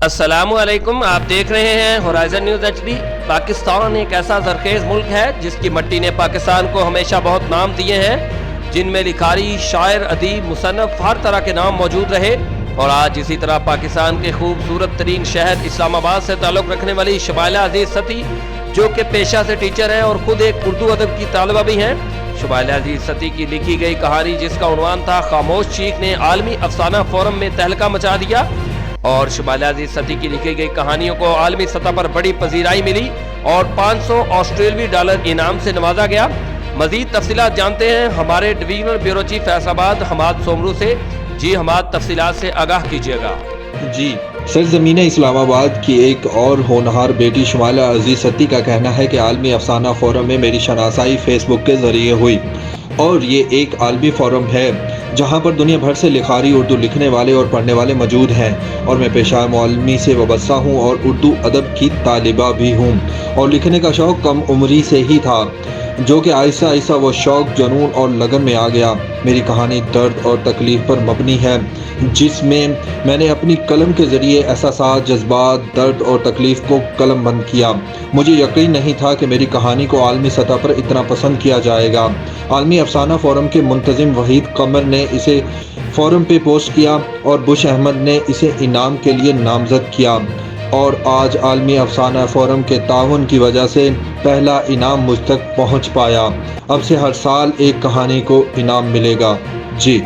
السلام علیکم، آپ دیکھ رہے ہیں ہورائزن نیوز HD۔ پاکستان ایک ایسا زرخیز ملک ہے جس کی مٹی نے پاکستان کو ہمیشہ بہت نام دیے ہیں، جن میں لکھاری، شاعر، ادیب، مصنف ہر طرح کے نام موجود رہے۔ اور آج اسی طرح پاکستان کے خوبصورت ترین شہر اسلام آباد سے تعلق رکھنے والی شبائلہ عزیز ستی، جو کہ پیشہ سے ٹیچر ہیں اور خود ایک اردو ادب کی طالبہ بھی ہیں۔ شبائلہ عزیز ستی کی لکھی گئی کہانی، جس کا عنوان تھا خاموش چیخ، نے عالمی افسانہ فورم میں تہلکہ مچا دیا، اور شبائلہ عزیز ستی کی لکھی گئی کہانیوں کو عالمی سطح پر بڑی پذیرائی ملی اور 500 آسٹریلوی ڈالر انعام سے نوازا گیا۔ مزید تفصیلات جانتے ہیں ہمارے ڈویژنل بیورو چیف فیصل آباد حماد سومرو سے۔ جی حماد، تفصیلات سے آگاہ کیجیے گا۔ جی، سرزمین اسلام آباد کی ایک اور ہونہار بیٹی شبائلہ عزیز ستی کا کہنا ہے کہ عالمی افسانہ فورم میں میری شناسائی فیس بک کے ذریعے ہوئی، اور یہ ایک عالمی فورم ہے جہاں پر دنیا بھر سے لکھاری اردو لکھنے والے اور پڑھنے والے موجود ہیں، اور میں پیشہ معلمی سے وابستہ ہوں اور اردو ادب کی طالبہ بھی ہوں، اور لکھنے کا شوق کم عمری سے ہی تھا، جو کہ آہستہ آہستہ وہ شوق، جنون اور لگن میں آ گیا۔ میری کہانی درد اور تکلیف پر مبنی ہے، جس میں نے اپنی قلم کے ذریعے احساسات، جذبات، درد اور تکلیف کو قلم بند کیا۔ مجھے یقین نہیں تھا کہ میری کہانی کو عالمی سطح پر اتنا پسند کیا جائے گا۔ عالمی افسانہ فورم کے منتظم وحید قمر نے اسے فورم پہ پوسٹ کیا اور بش احمد نے اسے انعام کے لیے نامزد کیا، اور آج عالمی افسانہ فورم کے تعاون کی وجہ سے پہلا انعام مجھ تک پہنچ پایا۔ اب سے ہر سال ایک کہانی کو انعام ملے گا۔ جی۔